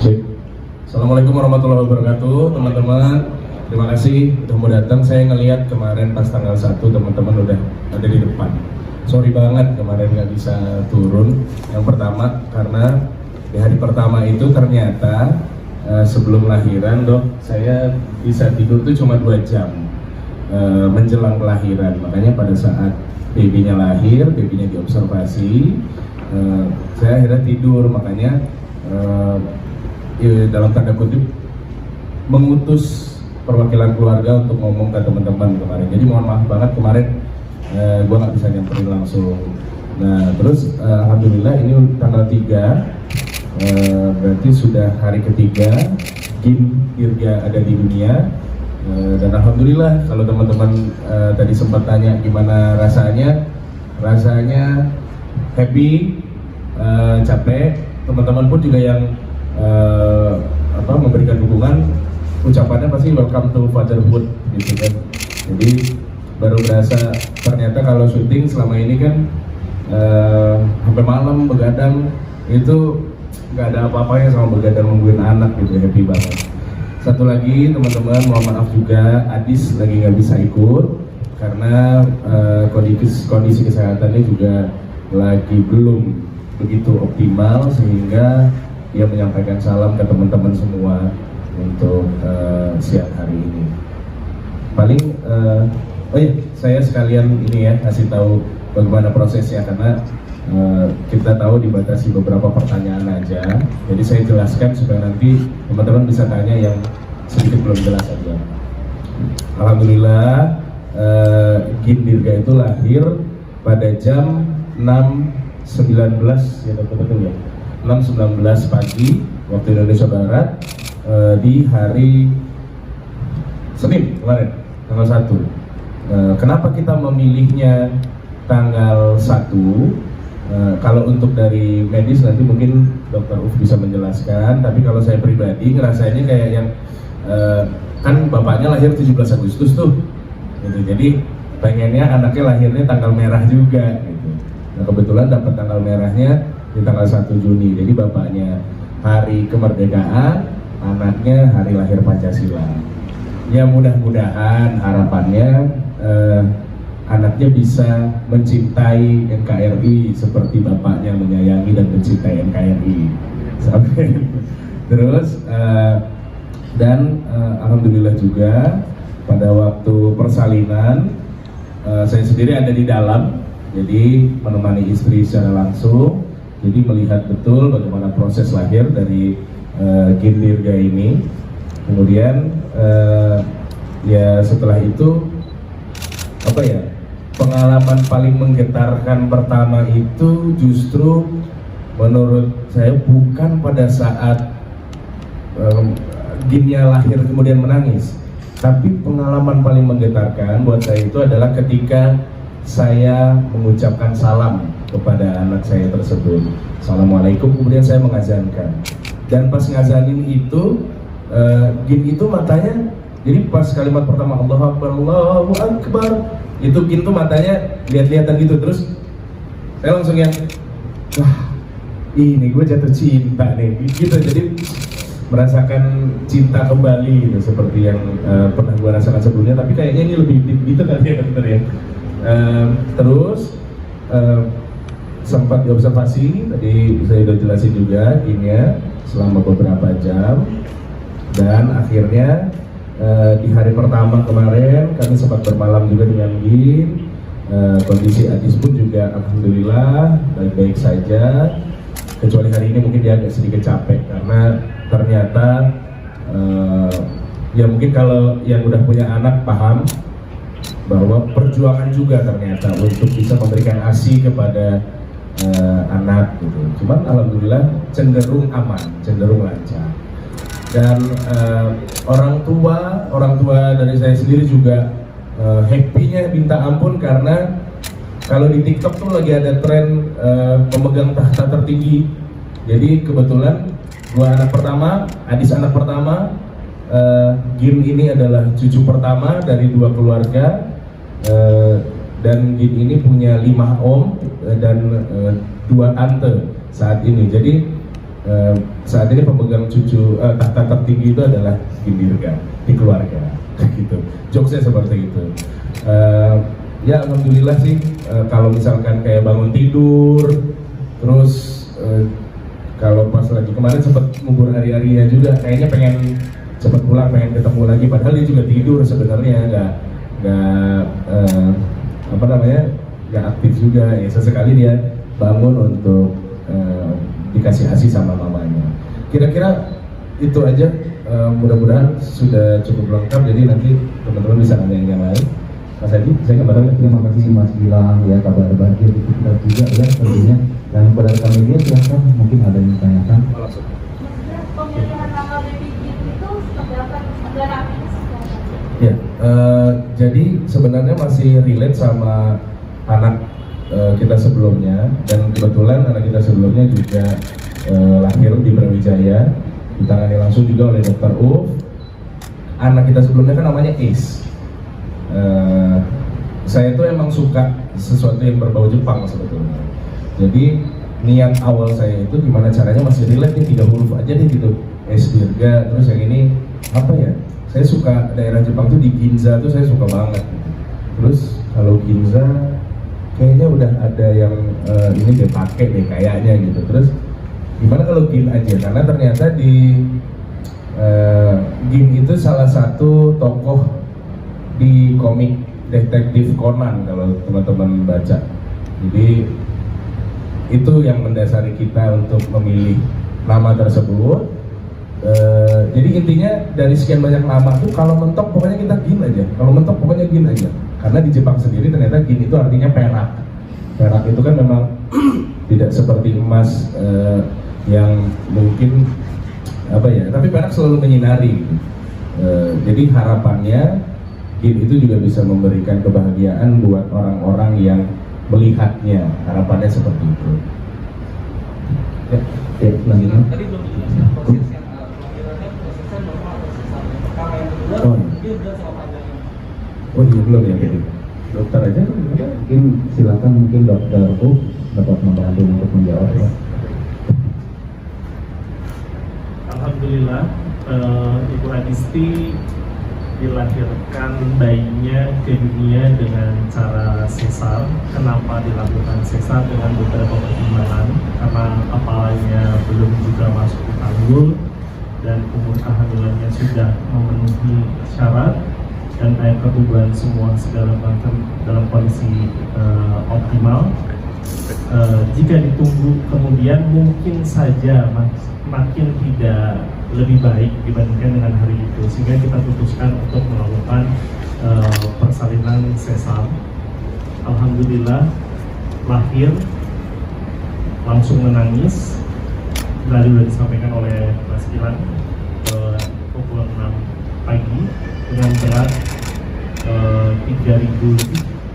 Cek. Assalamualaikum warahmatullahi wabarakatuh, teman-teman. Terima kasih udah mau datang. Saya ngelihat kemarin pas tanggal 1 teman-teman udah ada di depan. Sorry banget kemarin nggak bisa turun. Yang pertama karena di hari pertama itu ternyata sebelum lahiran dok, saya bisa tidur tuh cuma 2 jam menjelang kelahiran. Makanya pada saat babynya lahir, babynya diobservasi, saya akhirnya tidur. Makanya dalam tanda kutip mengutus perwakilan keluarga untuk ngomong ke teman-teman kemarin. Jadi mohon maaf banget kemarin gue nggak bisa nyamperin langsung. Nah terus alhamdulillah ini tanggal 3 berarti sudah hari ketiga Gin Dirga ada di dunia. Dan alhamdulillah kalau teman-teman tadi sempat tanya gimana rasanya happy, capek. Teman-teman pun juga yang memberikan dukungan, ucapannya pasti welcome to fatherhood gitu kan. Jadi baru berasa ternyata kalau syuting selama ini kan sampai malam begadang, itu nggak ada apa-apanya sama begadang nungguin anak gitu. Happy banget. Satu lagi teman-teman, mohon maaf juga Adis lagi nggak bisa ikut karena kondisi kesehatannya juga lagi belum begitu optimal, sehingga dia menyampaikan salam ke teman-teman semua untuk siang hari ini. Paling saya sekalian ini ya kasih tahu bagaimana prosesnya, karena kita tahu dibatasi beberapa pertanyaan aja. Jadi saya jelaskan supaya nanti teman-teman bisa tanya yang sedikit belum jelas aja. Alhamdulillah Gin Dirga itu lahir pada jam 6.19 ya betul ya, 6.19 pagi waktu Indonesia Barat di hari Senin kemarin tanggal 1. Kenapa kita memilihnya tanggal 1? Kalau untuk dari medis nanti mungkin Dokter Uf bisa menjelaskan, tapi kalau saya pribadi ngerasainnya kayak yang kan bapaknya lahir 17 Agustus tuh gitu. Jadi pengennya anaknya lahirnya tanggal merah juga gitu. Nah kebetulan dapat tanggal merahnya di tanggal 1 Juni. Jadi bapaknya hari kemerdekaan, anaknya hari lahir Pancasila. Ya mudah-mudahan harapannya anaknya bisa mencintai NKRI seperti bapaknya menyayangi dan mencintai NKRI. Terus alhamdulillah juga pada waktu persalinan saya sendiri ada di dalam, jadi menemani istri secara langsung. Jadi melihat betul bagaimana proses lahir dari Gin Dirga ini. Kemudian ya setelah itu pengalaman paling menggetarkan pertama itu justru menurut saya bukan pada saat Ginnya lahir kemudian menangis, tapi pengalaman paling menggetarkan buat saya itu adalah ketika saya mengucapkan salam kepada anak saya tersebut. Assalamualaikum, kemudian saya mengazankan. Dan pas ngazanin itu, Gin itu matanya, jadi pas kalimat pertama Allahu Akbar, Allahu Akbar, itu Gin tuh matanya lihat-lihatan gitu. Terus saya langsung yang, wah ini gue jatuh cinta nih gitu. Jadi merasakan cinta kembali gitu, seperti yang pernah gue rasakan sebelumnya, tapi kayaknya ini lebih deep gitu kan ya dokter ya. Terus sempat diobservasi, tadi saya udah jelasin juga Ginnya selama beberapa jam. Dan akhirnya di hari pertama kemarin kami sempat bermalam juga dengan Gin. Kondisi Adis pun juga alhamdulillah baik-baik saja, kecuali hari ini mungkin dia agak sedikit capek karena ternyata ya mungkin kalau yang udah punya anak paham bahwa perjuangan juga ternyata untuk bisa memberikan ASI kepada anak gitu. Cuman alhamdulillah cenderung aman, cenderung lancar. Dan orang tua dari saya sendiri juga happy-nya minta ampun, karena kalau di TikTok tuh lagi ada tren pemegang tahta tertinggi. Jadi kebetulan gua anak pertama, Adis anak pertama, Gin ini adalah cucu pertama dari 2 keluarga, dan Gin ini punya 5 om dan 2 tante saat ini. Jadi saat ini pemegang cucu tahta tertinggi itu adalah Indirga di keluarga, gitu. Jokesnya seperti itu. Ya alhamdulillah sih, kalau misalkan kayak bangun tidur, terus kalau pas lagi kemarin sempat ngubur hari-harinya juga, kayaknya pengen cepat pulang, pengen ketemu lagi. Padahal dia juga tidur sebenarnya, nggak aktif juga. Ya sesekali dia bangun untuk dikasih ASI sama mamanya. Kira-kira itu aja, mudah-mudahan sudah cukup lengkap, jadi nanti teman-teman bisa nanya yang lain. Mas Adi, saya kembali. Terima kasih Mas Gilang, ya kabar bahagia itu kita juga ya tentunya. Dan pada kami dia silahkan mungkin ada yang ditanyakan. Pemilihan nama baby Gin itu seperti apa? Ada rapinya Ya, jadi sebenarnya masih relate sama anak kita sebelumnya, dan kebetulan anak kita sebelumnya juga lahir di Brawijaya, ditangani langsung juga oleh Dr. Uf. Anak kita sebelumnya kan namanya Ace. Saya tuh emang suka sesuatu yang berbau Jepang sebetulnya. Jadi niat awal saya itu gimana caranya masih relate nih, 3 huruf aja nih gitu, Ace Dirga. Terus yang ini apa ya? Saya suka daerah Jepang tuh di Ginza tuh saya suka banget. Terus kalau Ginza kayaknya udah ada yang ini dia pakai deh kayaknya gitu. Terus gimana kalau Gin aja, karena ternyata di Gin itu salah satu tokoh di komik detektif Conan kalau teman-teman baca. Jadi itu yang mendasari kita untuk memilih nama tersebut. Jadi intinya dari sekian banyak nama tuh kalau mentok pokoknya kita Gin aja, kalau mentok pokoknya Gin aja. Karena di Jepang sendiri ternyata Gin itu artinya perak. Perak itu kan memang tidak seperti emas yang mungkin apa ya, tapi perak selalu menyinari. Jadi harapannya Gin itu juga bisa memberikan kebahagiaan buat orang-orang yang melihatnya. Harapannya seperti itu. Ya, selanjutnya. Tadi belum dijelaskan prosesnya, pemilihannya prosesnya normal, prosesnya pertama yang kedua, dia bilang sama panjangnya. Oh iya belum ya, jadi dokter aja. Mungkin silakan mungkin Dokter Uf dapat membantu untuk menjawab ya. Alhamdulillah, Ibu Adisti dilahirkan bayinya ke dunia dengan cara sesar. Kenapa dilakukan sesar? Dengan beberapa pertimbangan, karena kepalanya belum juga masuk ke tanggul dan umur kehamilannya sudah memenuhi syarat, dan air ketuban semua segala macam dalam kondisi optimal. Jika ditunggu kemudian mungkin saja makin tidak lebih baik dibandingkan dengan hari itu, sehingga kita putuskan untuk melakukan persalinan sesar. Alhamdulillah lahir langsung menangis. Tadi sudah disampaikan oleh Mas Gilang, pukul 6 pagi dengan berat 3.000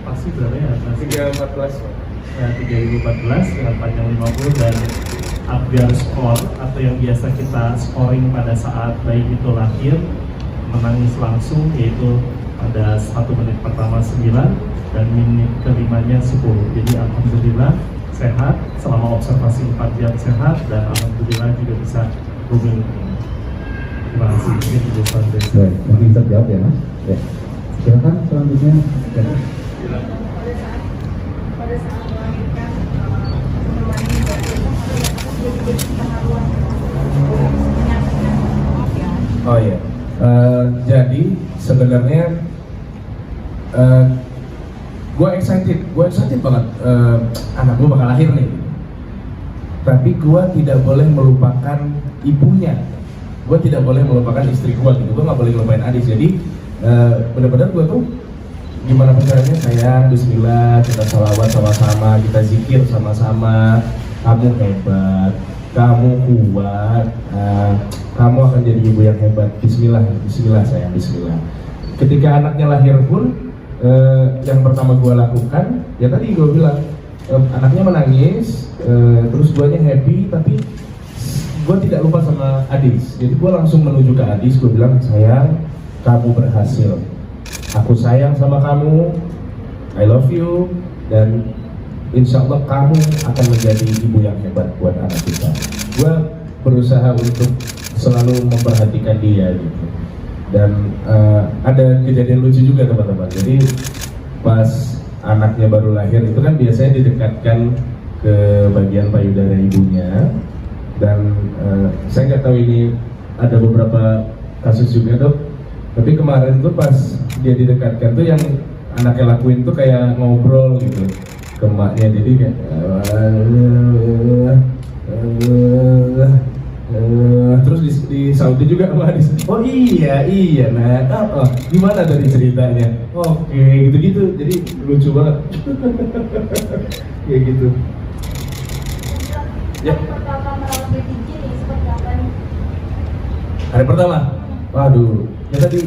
pasti berapa ya? 3.014 dengan panjang 50 dan Apgar skor atau yang biasa kita scoring pada saat bayi itu lahir menangis langsung, yaitu pada 1 menit pertama 9 dan menit kelimanya 10. Jadi alhamdulillah sehat selama observasi 4 jam sehat, dan alhamdulillah juga bisa booming. Terima kasih. Baik, mungkin bisa jawab ya Mas. Ya. Silakan selanjutnya. Ya. pada saat melahirkan jadi pengaruhan Oh iya, jadi sebenarnya gue excited banget, anak gue bakal lahir nih. Tapi gue tidak boleh melupakan ibunya, gue tidak boleh melupakan istri gue gitu, gue nggak boleh ngelupain Adis. Jadi benar-benar gue tuh gimana caranya, sayang, bismillah, kita sholawat sama-sama, kita zikir sama-sama, kamu hebat, kamu kuat, kamu akan jadi ibu yang hebat, bismillah, bismillah sayang, bismillah. Ketika anaknya lahir pun, yang pertama gue lakukan, ya tadi gue bilang, anaknya menangis, terus guanya happy, tapi gue tidak lupa sama Adis. Jadi gue langsung menuju ke Adis, gue bilang, sayang, kamu berhasil, aku sayang sama kamu, I love you, dan insya Allah kamu akan menjadi ibu yang hebat buat anak kita. Gue berusaha untuk selalu memperhatikan dia gitu. Dan ada kejadian lucu juga teman-teman. Jadi pas anaknya baru lahir itu kan biasanya didekatkan ke bagian payudara ibunya. Dan saya nggak tahu ini ada beberapa kasus juga dok. Tapi kemarin tuh pas dia didekatkan tuh yang anaknya lakuin tuh kayak ngobrol gitu ke emaknya. Jadi kayak terus disautin juga sama Adis. Oh iya nah gimana tadi ceritanya? Oke gitu-gitu, jadi lucu banget. Kayak gitu. Ya. Pertama merawat baby G nih seperti apa nih? Hari pertama, waduh, ya tadi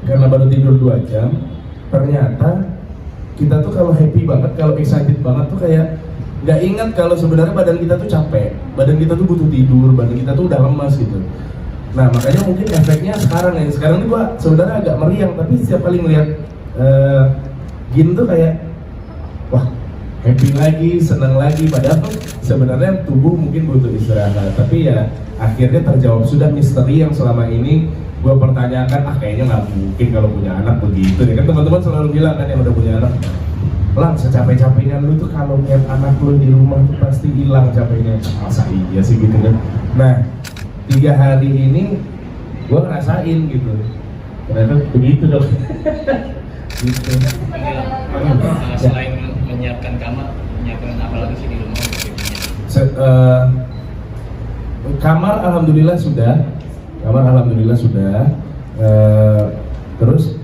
karena baru tidur 2 jam, ternyata kita tuh kalau happy banget, kalau excited banget tuh kayak nggak ingat kalau sebenarnya badan kita tuh capek, badan kita tuh butuh tidur, badan kita tuh udah lemas gitu. Nah makanya mungkin efeknya sekarang ini gua sebenarnya agak meriang, tapi setiap kali ngeliat Gin tuh kayak wah happy lagi, senang lagi, padahal sebenarnya tubuh mungkin butuh istirahat. Tapi ya akhirnya terjawab sudah misteri yang selama ini gua pertanyakan, kayaknya nggak mungkin kalau punya anak begitu deh. Kan teman-teman selalu bilang kan yang udah punya anak, Lang, secapek-capeknya lu tuh kalau lihat anak lu di rumah tuh pasti hilang capeknya. Masa iya sih gitu kan. Nah 3 hari ini gue ngerasain gitu. Ternyata begitu dong. Gitu. Selain menyiapkan kamar, menyiapkan apa lagi sih di rumah? Kamar alhamdulillah sudah. Terus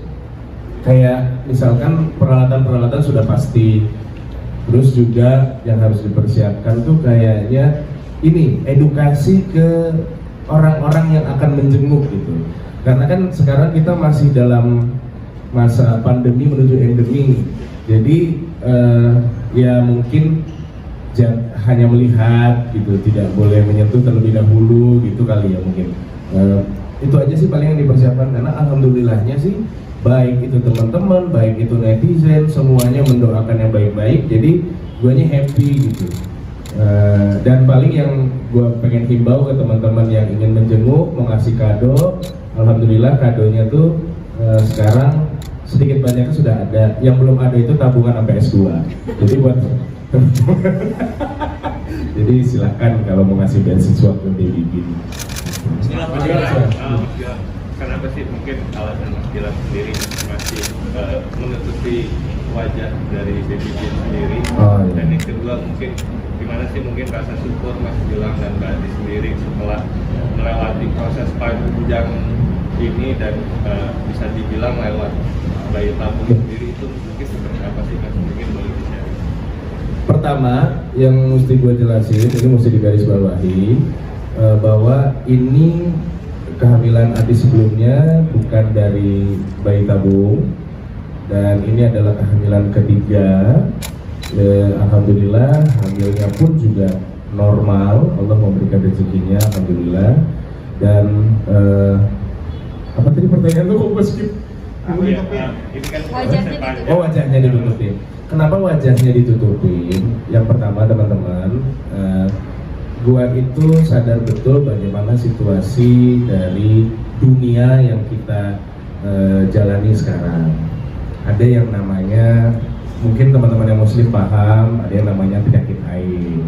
kayak misalkan peralatan sudah pasti. Terus juga yang harus dipersiapkan tuh kayaknya ini edukasi ke orang-orang yang akan menjenguk gitu. Karena kan sekarang kita masih dalam masa pandemi menuju endemi. Jadi ya mungkin hanya melihat gitu, tidak boleh menyentuh terlebih dahulu gitu kali ya mungkin. Itu aja sih paling yang dipersiapkan, karena alhamdulillahnya sih baik itu teman-teman, baik itu netizen, semuanya mendoakan yang baik-baik. Jadi guanya happy gitu. Dan paling yang gue pengen himbau ke teman-teman yang ingin menjenguk, mau ngasih kado, alhamdulillah kadonya tuh sekarang sedikit banyaknya sudah ada. Yang belum ada itu tabungan sampai S2. Jadi buat jadi silakan kalau mau ngasih beasiswa ke baby gini. Kenapa sih mungkin alasan Mas Gilang sendiri masih menutupi wajah dari baby Gin sendiri? Dan yang kedua mungkin gimana sih mungkin rasa syukur Mas Gilang dan Mbak Adi sendiri setelah melewati proses panjang ini dan bisa dibilang lewat bayi tabung sendiri, itu mungkin seperti apa sih Mas? Mungkin boleh di-share. Pertama yang mesti gue jelasin, ini mesti digarisbawahi bahwa ini kehamilan Adi sebelumnya bukan dari bayi tabung, dan ini adalah kehamilan ketiga. Alhamdulillah hamilnya pun juga normal, Allah memberikan rezekinya alhamdulillah. Dan apa tadi pertanyaan lu kok gue skip? Wajahnya ditutupin. Oh, wajahnya ditutupin. Kenapa wajahnya ditutupin? Yang pertama teman-teman, gua itu sadar betul bagaimana situasi dari dunia yang kita jalani sekarang. Ada yang namanya, mungkin teman-teman yang muslim paham, ada yang namanya penyakit ain.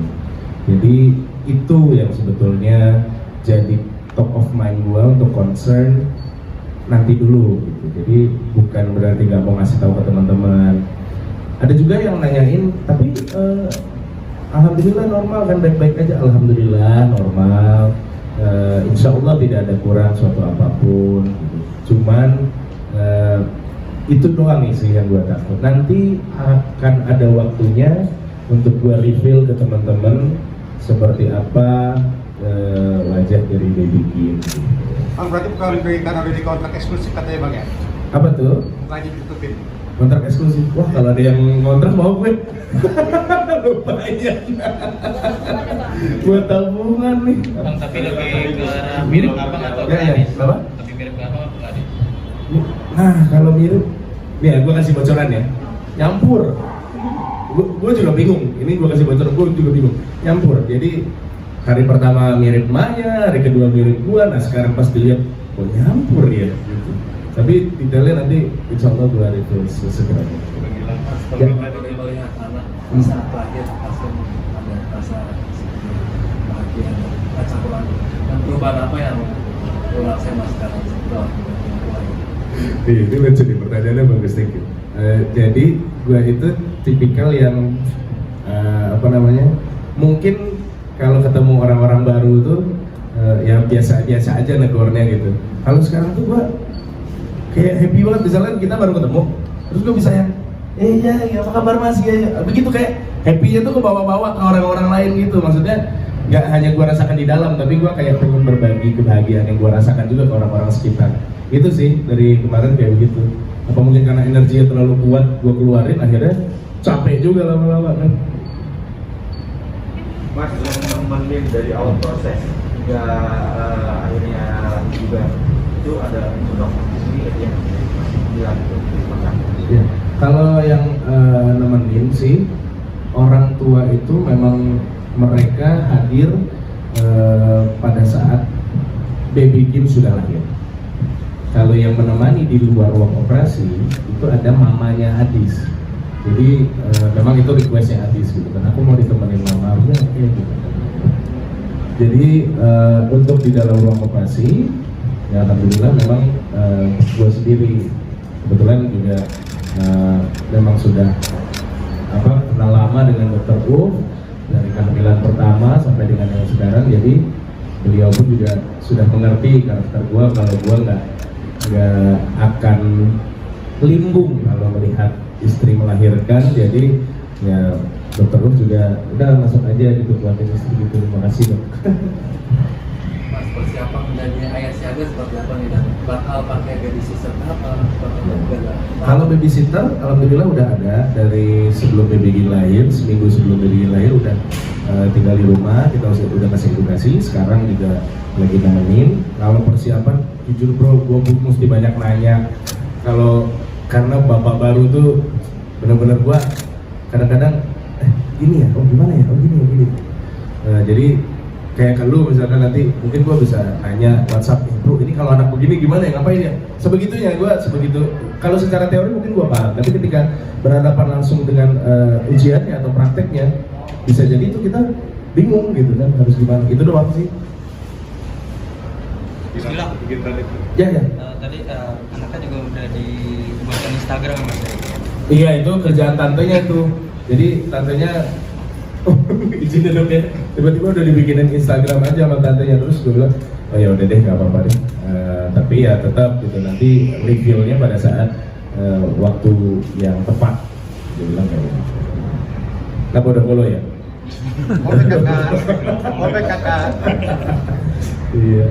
Jadi itu yang sebetulnya jadi top of mind gua untuk concern nanti dulu gitu. Jadi bukan berarti nggak mau ngasih tahu ke teman-teman. Ada juga yang nanyain, tapi alhamdulillah normal kan, baik-baik aja, alhamdulillah normal. Insya Allah tidak ada kurang suatu apapun gitu. Cuman itu doang sih yang gue takut. Nanti akan ada waktunya untuk gue reveal ke teman-teman seperti apa wajah dari baby Gin. Bang, berarti bukan karena udah di kontrak eksklusif katanya Bang ya? Apa tuh? Lagi ditutupin. Kontrak eksklusif. Wah, kalau ada yang kontrak mau gue. Lumayan. Buat tabungan nih. Bang, tapi lebih ke arah mirip apa atau Ya, apa? tapi mirip apa nggak ada? Nah, kalau mirip, nih gue kasih bocoran ya. Nyampur. Gue juga bingung. Ini gue kasih bocoran, gue juga bingung. Nyampur. Jadi hari pertama mirip Maya, hari kedua mirip gua, nah sekarang pas dilihat kok nyampur ya gitu. Tapi detailnya nanti insya Allah 2 hari itu segera. Ya. Boleh melihat anak saat lahir langsung ada rasa bahagia, rasa kurang. Dan perubahan apa yang saya mas sekarang setelah Itu lucu nih, pertanyaannya bagus, thank you. Jadi gua itu tipikal yang mungkin kalau ketemu orang-orang baru tuh yang biasa-biasa aja negornya gitu. Kalau sekarang tuh gua kayak happy banget, misalnya kita baru ketemu, terus gua bisa yang iya, apa kabar mas, ya begitu, kayak happy-nya tuh gua bawa-bawa ke orang-orang lain gitu. Maksudnya nggak hanya gua rasakan di dalam, tapi gua kayak pengen berbagi kebahagiaan yang gua rasakan juga ke orang-orang sekitar. Itu sih dari kemarin kayak begitu. Apa mungkin karena energinya terlalu kuat gua keluarin, akhirnya capek juga lama-lama kan. Mas, yang nemenin dari awal proses hingga akhirnya juga itu ada dokter sendiri yang bilang itu. Ya, kalau yang nemenin sih orang tua itu memang mereka hadir pada saat baby Kim sudah lahir. Kalau yang menemani di luar ruang operasi itu ada mamanya Adis. Jadi memang itu requestnya Adis gitu kan, aku mau ditemenin mama, ya oke gitu. Jadi untuk di dalam ruang operasi, ya alhamdulillah memang gue sendiri kebetulan juga memang sudah kenal lama dengan Dr. U dari kehamilan pertama sampai dengan yang sekarang. Jadi beliau pun juga sudah mengerti karakter gue, kalau gue nggak akan limbung kalau melihat istri melahirkan. Jadi ya Dokter Ruf juga udah masuk aja gitu buatin istri gitu. Terima kasih dok. Mas, persiapan menjadi ayah siaga seperti apa nih, dan bakal pakai babysitter apa? Kalau babysitter alhamdulillah udah ada dari sebelum baby Gin lahir, seminggu sebelum baby Gin lahir udah tinggal di rumah, kita udah kasih edukasi. Sekarang juga lagi nemenin. Kalau persiapan jujur bro, gue mesti banyak nanya. Kalau karena bapak baru tuh benar-benar gua kadang-kadang gini ya, oh gimana ya, oh gini. Jadi kayak kalau misalkan nanti mungkin gua bisa nanya WhatsApp, bro ini kalau anak begini gimana ya, ngapain ya, sebegitunya gua sebegitu. Kalau secara teori mungkin gua paham, tapi ketika berhadapan langsung dengan ujiannya atau prakteknya bisa jadi itu kita bingung gitu kan, harus gimana. Itu doang sih. Bismillah bikin tadi. Ya. Tadi anaknya juga udah dibuatkan Instagram mas. Iya, itu kerjaan tantenya tuh. Jadi tantenya izin dong ya. Tiba-tiba udah dibikinin Instagram aja sama tantenya, terus gue bilang, oh ya udah deh nggak apa-apa deh. Tapi ya tetap gitu, nanti reveal-nya pada saat waktu yang tepat. Dia bilang kayak gitu. Kenapa udah follow ya? Oke kakak. Iya.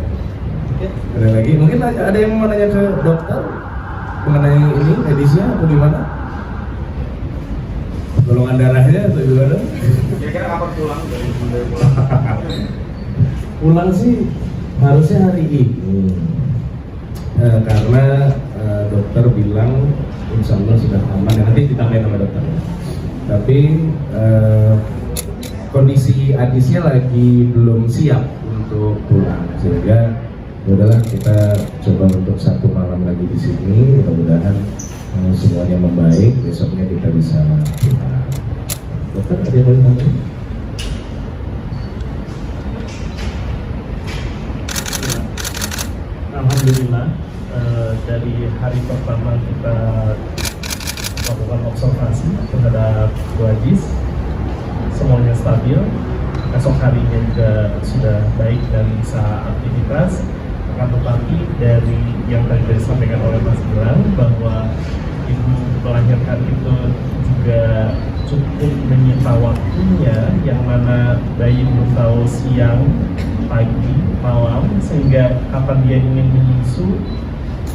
Ada lagi? Mungkin ada yang mau nanya ke dokter mengenai ini medisnya atau gimana? Golongan darahnya atau gimana? Kira-kira kapan pulang dari pulang? Pulang sih harusnya hari ini. Karena dokter bilang insya Allah sudah aman. Nanti ditambahin sama dokter. Tapi kondisi Adisnya lagi belum siap untuk pulang, sehingga udahlah kita coba untuk 1 malam lagi di sini. Mudah-mudahan semuanya membaik, besoknya kita bisa pulang. Dokter ada yang boleh tambah? Alhamdulillah dari hari pertama kita melakukan observasi terhadap Adis semuanya stabil. Esok harinya juga sudah baik dan bisa aktivitas. Akan tetapi dari yang tadi disampaikan oleh Mas Gilang bahwa ibu melahirkan itu juga cukup menyita waktunya, yang mana bayi belum tahu siang, pagi, malam, sehingga kapan dia ingin menyusu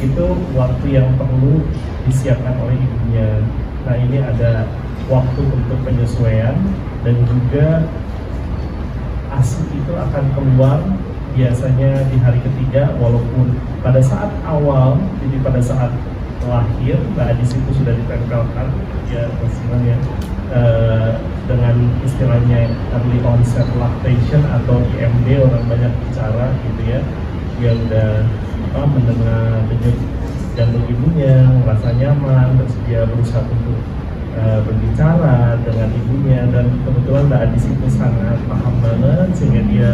itu waktu yang perlu disiapkan oleh ibunya. Nah ini ada waktu untuk penyesuaian, dan juga ASI itu akan keluar biasanya di hari ketiga, walaupun pada saat awal, jadi pada saat lahir, Mbak Adis itu sudah ditempelkan ya, dengan istilahnya early onset lactation atau IMD, orang banyak bicara gitu ya, dia udah mendengar denyut jantung ibunya, merasa nyaman, terus dia berusaha untuk berbicara dengan ibunya, dan kebetulan Mbak Adis itu sangat paham banget sehingga dia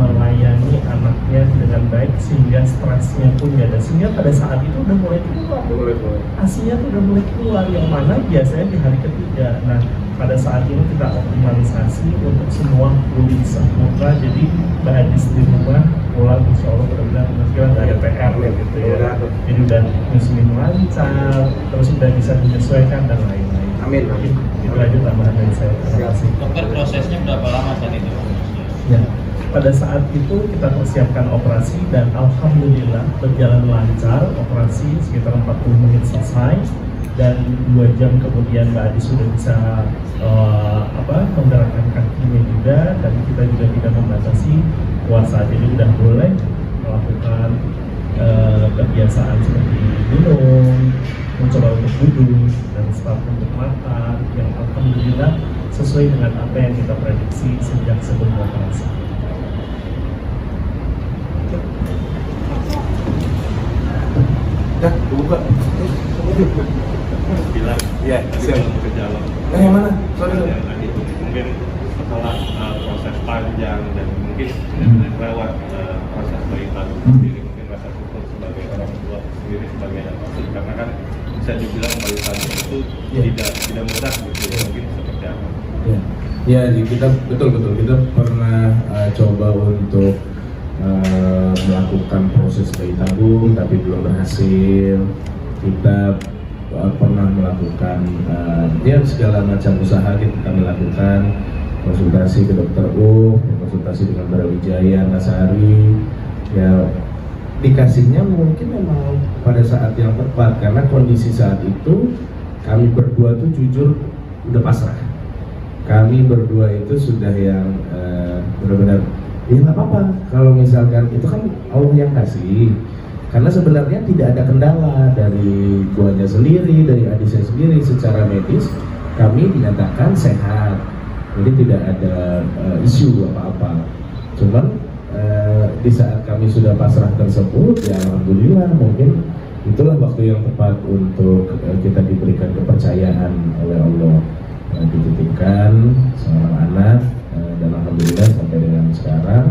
melayani anaknya dengan baik sehingga stresnya pun nggak ada, sehingga pada saat itu udah mulai keluar asinya tuh udah mulai keluar, yang mana biasanya di hari ketiga. Nah pada saat ini kita optimalisasi untuk semua pulih sempurna, jadi Mbak Adis di rumah pulang insya Allah benar-benar nggak ada PR gitu ya, jadi udah nyusuin lancar, terus udah bisa menyesuaikan dan lain-lain. Amin. Itu aja tambahan dari saya. Terima kasih. Dokter, prosesnya berapa lama saat itu? Ya, pada saat itu kita persiapkan operasi dan alhamdulillah berjalan lancar. Operasi sekitar 40 menit selesai dan 2 jam kemudian Mbak Adis sudah bisa menggerakkan kakinya juga, dan kita juga tidak membatasi puasa, jadi sudah boleh melakukan kebiasaan seperti minum, mencoba untuk duduk dan start untuk makan, yang alhamdulillah sesuai dengan apa yang kita prediksi sejak sebelum operasi. Dah, buka. Bilang Ya, siap. ke jalan. Yang mana? Sorry. Tadi mungkin setelah proses panjang dan mungkin lewat proses bayi tabung sendiri, mungkin rasa syukur sebagai orang tua sendiri sebagai anak asuh, karena kan bisa dibilang bayi tabung itu tidak mudah gitu ya, mungkin seperti apa? Ya, kita betul kita pernah coba untuk melakukan proses bayi tabung tapi belum berhasil. Kita pernah melakukan segala macam usaha kita lakukan, konsultasi ke dokter konsultasi dengan Brawijaya, Nasari, ya dikasihnya mungkin memang pada saat yang tepat, karena kondisi saat itu kami berdua tuh jujur udah pasrah. Kami berdua itu sudah yang benar-benar ya nggak apa-apa kalau misalkan itu kan Allah yang kasih, karena sebenarnya tidak ada kendala dari guanya sendiri, dari adiknya sendiri. Secara medis kami dinyatakan sehat, jadi tidak ada isu apa-apa. Cuman di saat kami sudah pasrah tersebut, ya alhamdulillah mungkin itulah waktu yang tepat untuk kita diberikan kepercayaan oleh Allah, dititipkan seorang anak, dan alhamdulillah sampai dengan sekarang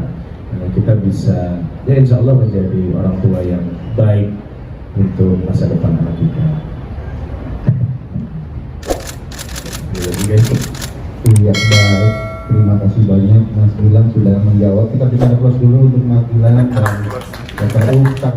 kita bisa ya insya Allah menjadi orang tua yang baik untuk masa depan anak kita. Iya, baik. Terima kasih banyak Mas Gilang sudah menjawab. Kita berikan aplaus dulu untuk Mas Gilang dan Dr.